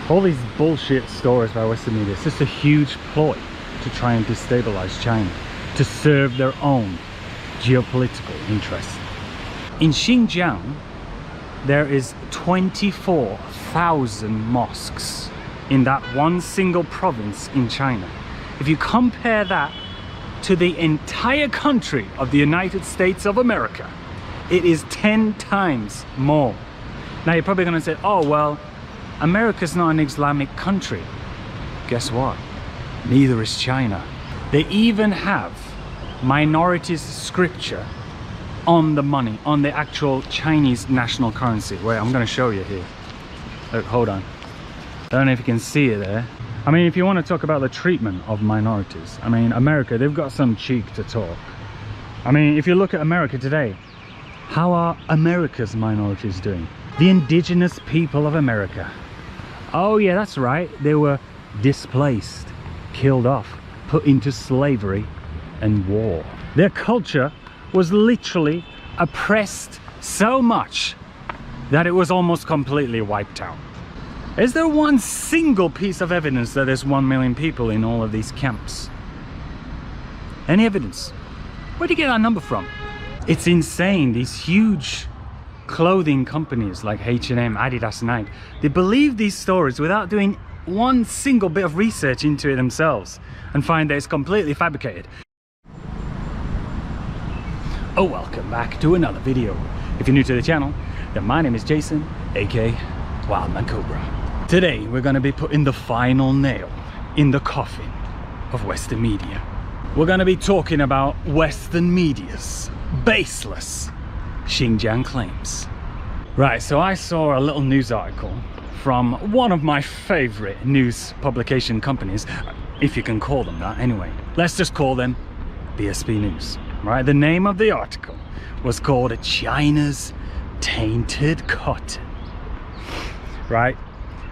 All these bullshit stories by Western media, it's just a huge ploy to try and destabilize China, to serve their own geopolitical interests. In Xinjiang, there is 24,000 mosques in that one single province in China. If you compare that to the entire country of the United States of America, it is 10 times more. Now you're probably going to say, oh well, America's not an Islamic country. Guess what? Neither is China. They even have minorities scripture on the money, on the actual Chinese national currency. Wait, I'm going to show you here. Look, hold on. I don't know if you can see it there. I mean, if you want to talk about the treatment of minorities, I mean, America, they've got some cheek to talk. I mean, if you look at America today, how are America's minorities doing? The indigenous people of America. Oh yeah, that's right. They were displaced, killed off, put into slavery and war. Their culture was literally oppressed so much that it was almost completely wiped out. Is there one single piece of evidence that there's 1 million people in all of these camps? Any evidence? Where do you get that number from? It's insane. These huge clothing companies like H&M, Adidas, Nike, they believe these stories without doing one single bit of research into it themselves and find that it's completely fabricated. Oh, welcome back to another video. If you're new to the channel, then my name is Jason, aka Wildman Cobra. Today we're going to be putting the final nail in the coffin of Western media. We're going to be talking about Western media's baseless Xinjiang claims. Right, so I saw a little news article from one of my favorite news publication companies, if you can call them that. Anyway, let's just call them BSP News. Right, the name of the article was called China's Tainted Cotton. Right,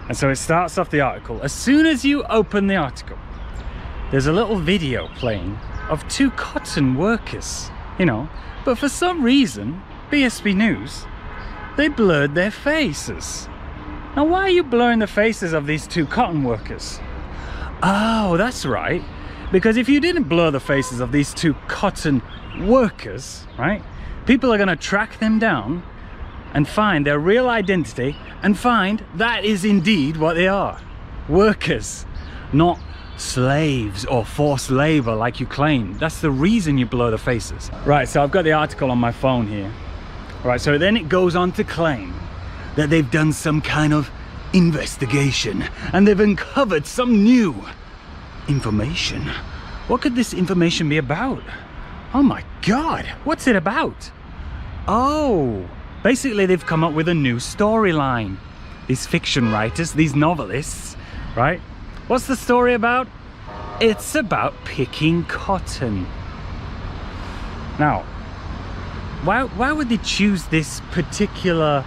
and so it starts off the article. As soon as you open the article, there's a little video playing of two cotton workers, you know, but for some reason BSP News, they blurred their faces. Now why are you blurring the faces of these two cotton workers? Oh, that's right, because if you didn't blur the faces of these two cotton workers, right, people are going to track them down and find their real identity and find that is indeed what they are. Workers, not slaves or forced labor like you claim. That's the reason you blur the faces. Right, so I've got the article on my phone here. Right, so then it goes on to claim that they've done some kind of investigation and they've uncovered some new information. What could this information be about? Oh my god, what's it about? Oh, basically they've come up with a new storyline. These fiction writers, these novelists, right? What's the story about? It's about picking cotton. Now, why would they choose this particular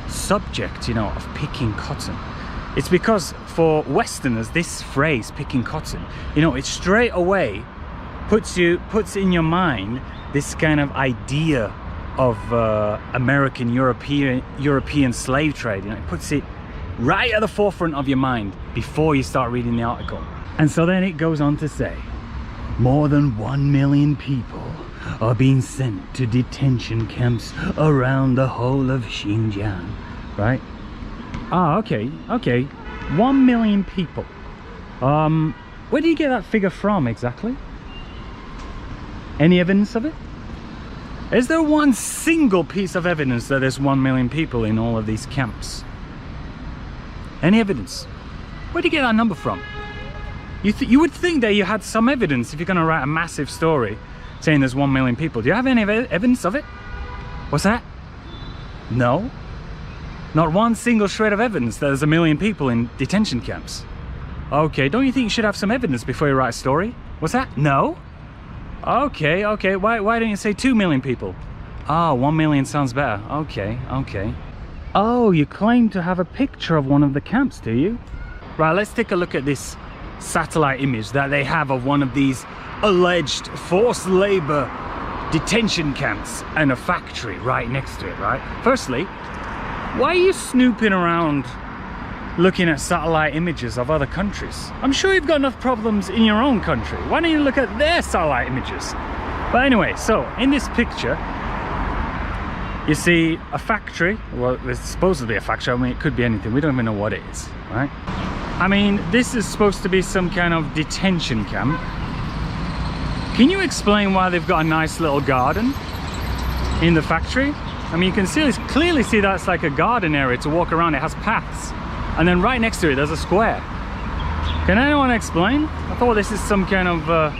subject, you know, of picking cotton? It's because for Westerners, this phrase, picking cotton, you know, it straight away puts in your mind this kind of idea of American European slave trade. You know, it puts it right at the forefront of your mind before you start reading the article. And so then it goes on to say, more than 1 million people are being sent to detention camps around the whole of Xinjiang, right? Ah, okay, 1 million people. Where do you get that figure from exactly? Any evidence of it? Is there one single piece of evidence that there's 1 million people in all of these camps? Any evidence? Where do you get that number from? You would think that you had some evidence if you're going to write a massive story saying there's 1 million people. Do you have any evidence of it? What's that? No? Not one single shred of evidence that there's 1 million people in detention camps. Okay, don't you think you should have some evidence before you write a story? What's that? No? Okay, why don't you say 2 million people? Oh, 1 million sounds better. Okay. Oh, you claim to have a picture of one of the camps, do you? Right, let's take a look at this satellite image that they have of one of these alleged forced labor detention camps and a factory right next to it, right? Firstly, why are you snooping around looking at satellite images of other countries? I'm sure you've got enough problems in your own country. Why don't you look at their satellite images? But anyway, so in this picture, you see a factory. Well, it's supposed to be a factory. I mean, it could be anything. We don't even know what it is, right? I mean, this is supposed to be some kind of detention camp. Can you explain why they've got a nice little garden in the factory? I mean, you can clearly see that's like a garden area to walk around. It has paths. And then right next to it, there's a square. Can anyone explain? I thought this is some kind of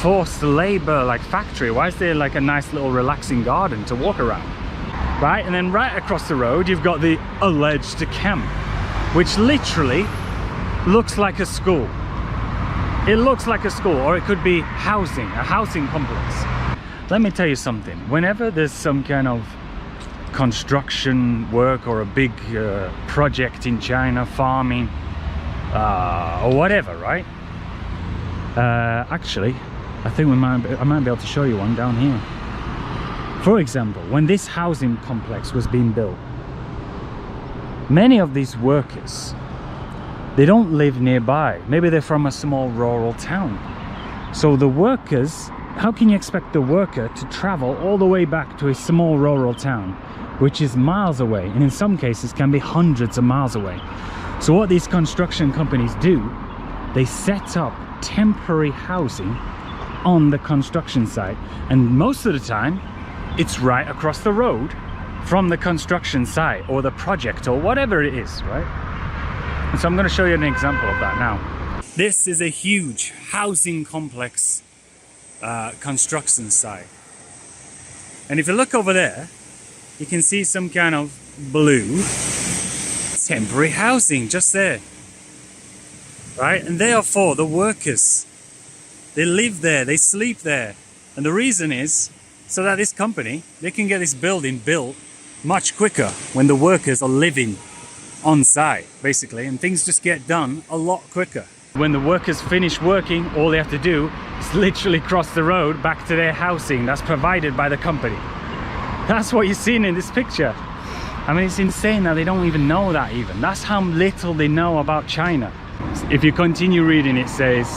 forced labor like factory. Why is there like a nice little relaxing garden to walk around? Right, and then right across the road, you've got the alleged camp, which literally looks like a school. It looks like a school, or it could be housing, a housing complex. Let me tell you something. Whenever there's some kind of construction work or a big project in China, farming, or whatever, right? Actually, I think I might be able to show you one down here. For example, when this housing complex was being built, many of these workers, they don't live nearby. Maybe they're from a small rural town. So the workers, how can you expect the worker to travel all the way back to a small rural town, which is miles away, and in some cases can be hundreds of miles away? So what these construction companies do, they set up temporary housing on the construction site, and most of the time it's right across the road from the construction site or the project or whatever it is, right? And so I'm going to show you an example of that now. This is a huge housing complex construction site, and if you look over there, you can see some kind of blue temporary housing just there, right? And therefore the workers, they live there, they sleep there, and the reason is so that this company, they can get this building built much quicker when the workers are living on site, basically, and things just get done a lot quicker. When the workers finish working, all they have to do is literally cross the road back to their housing that's provided by the company. That's what you're seeing in this picture. I mean, it's insane that they don't even know that even. That's how little they know about China. If you continue reading, it says,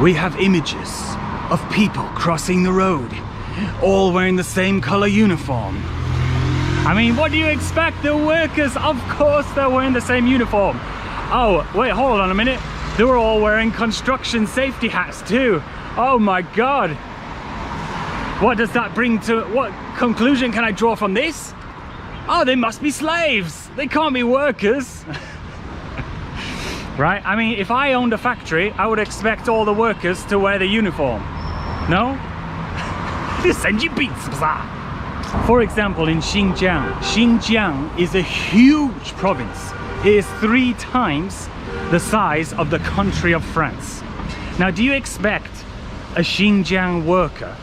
we have images of people crossing the road, all wearing the same color uniform. I mean, what do you expect? The workers, of course they're wearing the same uniform. Oh, wait, hold on a minute. They were all wearing construction safety hats too. Oh my God. What does that bring to, what conclusion can I draw from this? Oh, they must be slaves. They can't be workers. Right? I mean, if I owned a factory, I would expect all the workers to wear the uniform. No? For example, in Xinjiang is a huge province. It is 3 times the size of the country of France. Now, do you expect a Xinjiang worker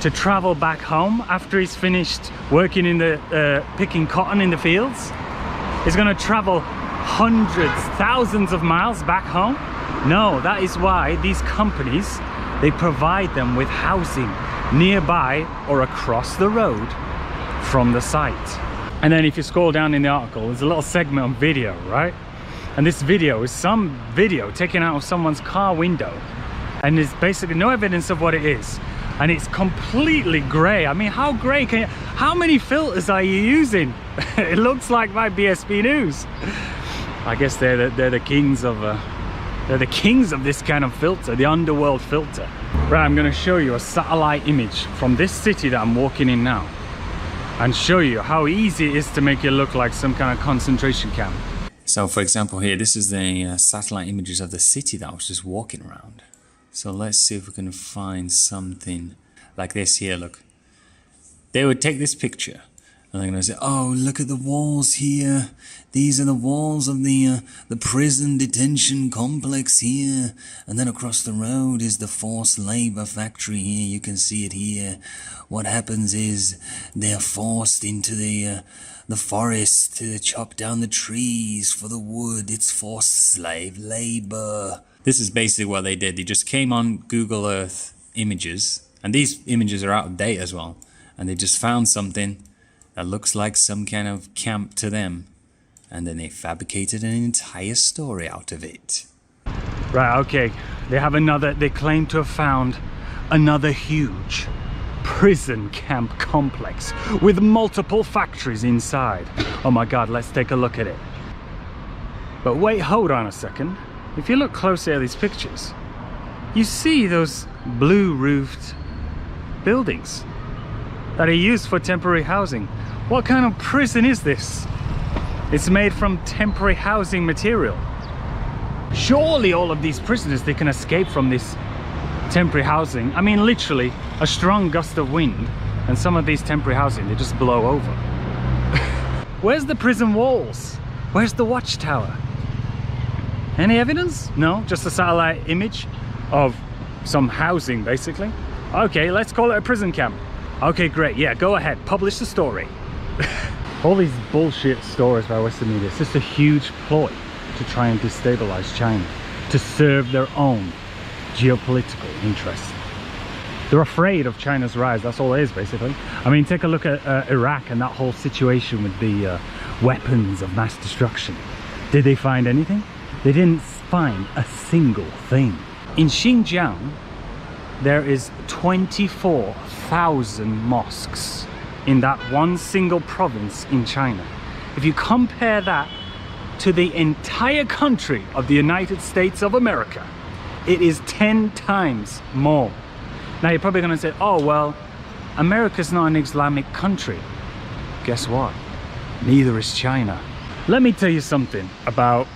to travel back home after he's finished working in the picking cotton in the fields? He's going to travel hundreds, thousands of miles back home? No, that is why these companies, they provide them with housing nearby or across the road from the site. And then if you scroll down in the article, there's a little segment on video, right? And this video is some video taken out of someone's car window, and there's basically no evidence of what it is, and it's completely gray. I mean, how gray can you, how many filters are you using? It looks like my BSB News. I guess they're the kings of this kind of filter, the underworld filter. Right, I'm going to show you a satellite image from this city that I'm walking in now, and show you how easy it is to make it look like some kind of concentration camp. So for example here, this is the satellite images of the city that I was just walking around. So let's see if we can find something like this here. Look, they would take this picture and they're going to say, oh, look at the walls here. These are the walls of the prison detention complex here. And then across the road is the forced labor factory here. You can see it here. What happens is they're forced into the forest to chop down the trees for the wood. It's forced slave labor. This is basically what they did. They just came on Google Earth images, and these images are out of date as well, and they just found something that looks like some kind of camp to them, and then they fabricated an entire story out of it. Right, okay. They claim to have found another huge prison camp complex with multiple factories inside. Oh my God, let's take a look at it. But wait, hold on a second. If you look closely at these pictures, you see those blue-roofed buildings that are used for temporary housing. What kind of prison is this? It's made from temporary housing material. Surely all of these prisoners, they can escape from this temporary housing. I mean, literally, a strong gust of wind and some of these temporary housing, they just blow over. Where's the prison walls? Where's the watchtower? Any evidence? No, just a satellite image of some housing, basically. Okay, let's call it a prison camp. Okay, great. Yeah, go ahead. Publish the story. All these bullshit stories by Western media, it's just a huge ploy to try and destabilize China, to serve their own geopolitical interests. They're afraid of China's rise. That's all it is, basically. I mean, take a look at Iraq and that whole situation with the weapons of mass destruction. Did they find anything? They didn't find a single thing. In Xinjiang, there is 24,000 mosques in that one single province in China. If you compare that to the entire country of the United States of America, it is 10 times more. Now you're probably going to say, oh well, America's not an Islamic country. Guess what? Neither is China. Let me tell you something about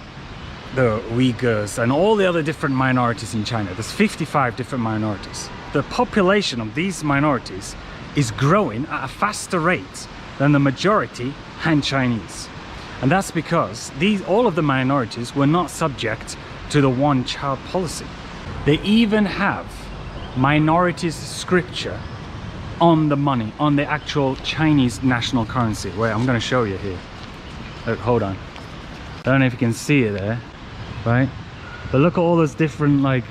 the Uyghurs and all the other different minorities in China. There's 55 different minorities. The population of these minorities is growing at a faster rate than the majority Han Chinese. And that's because all of the minorities were not subject to the one-child policy. They even have minorities scripture on the money, on the actual Chinese national currency. Wait, I'm going to show you here. Look, hold on. I don't know if you can see it there, right? But look at all those different like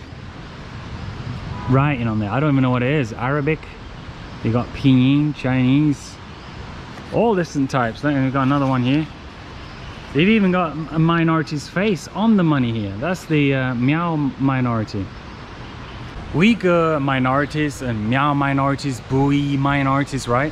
writing on there. I don't even know what it is. Arabic. You got Pinyin, Chinese, all different types. Then we've got another one here. They've even got a minority's face on the money here. That's the Miao minority. Uyghur minorities and Miao minorities, Bui minorities, right?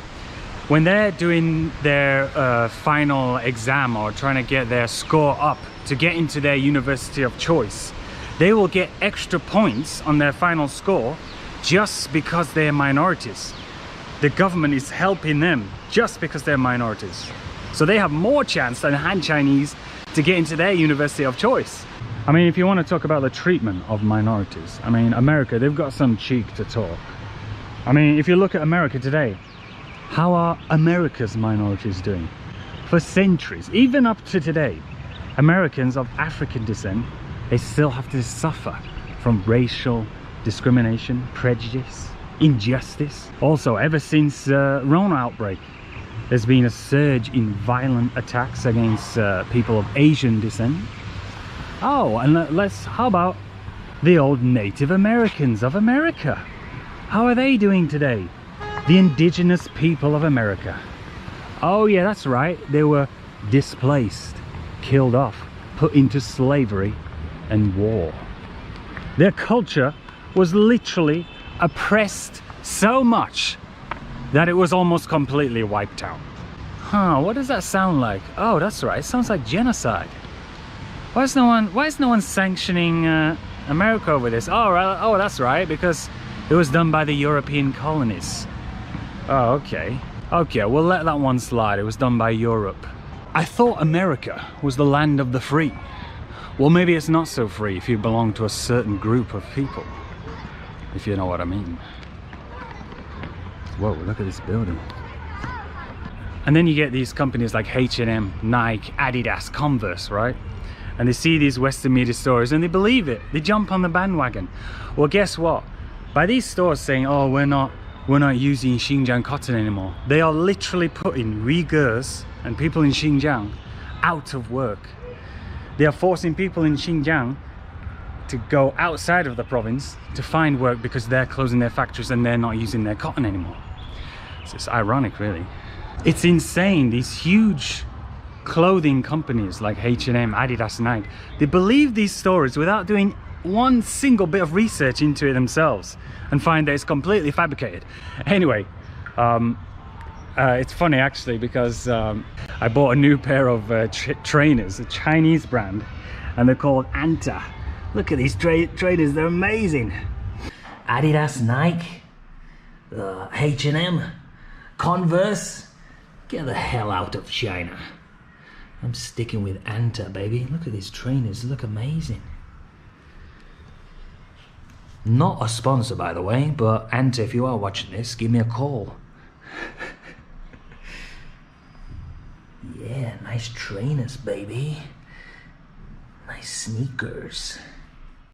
When they're doing their final exam or trying to get their score up to get into their university of choice, they will get extra points on their final score just because they're minorities. The government is helping them just because they're minorities. So they have more chance than Han Chinese to get into their university of choice. I mean, if you want to talk about the treatment of minorities, I mean, America, they've got some cheek to talk. I mean, if you look at America today, how are America's minorities doing? For centuries, even up to today, Americans of African descent, they still have to suffer from racial discrimination, prejudice, injustice. Also, ever since Rona outbreak, there's been a surge in violent attacks against people of Asian descent. Oh, and how about the old Native Americans of America? How are they doing today? The indigenous people of America. Oh yeah, that's right. They were displaced, killed off, put into slavery and war. Their culture was literally oppressed so much that it was almost completely wiped out. Huh, what does that sound like? Oh, that's right, it sounds like genocide. Why is no one sanctioning America over this? Oh, right, oh, that's right, because it was done by the European colonies. Oh, okay. Okay, we'll let that one slide. It was done by Europe. I thought America was the land of the free. Well, maybe it's not so free if you belong to a certain group of people, if you know what I mean. Whoa, look at this building. And then you get these companies like H&M, Nike, Adidas, Converse, right? And they see these Western media stories and they believe it. They jump on the bandwagon. Well, guess what? By these stores saying, oh, we're not using Xinjiang cotton anymore, they are literally putting Uyghurs and people in Xinjiang out of work. They are forcing people in Xinjiang to go outside of the province to find work because they're closing their factories and they're not using their cotton anymore. So it's ironic, really. It's insane. These huge clothing companies like H&M, Adidas, Nike, they believe these stories without doing one single bit of research into it themselves and find that it's completely fabricated. Anyway, it's funny actually because I bought a new pair of trainers, a Chinese brand, and they're called Anta. Look at these trainers, they're amazing. Adidas, Nike, H&M, Converse. Get the hell out of China. I'm sticking with Anta, baby. Look at these trainers, look amazing. Not a sponsor, by the way, but Anta, if you are watching this, give me a call. Yeah, nice trainers, baby. Nice sneakers.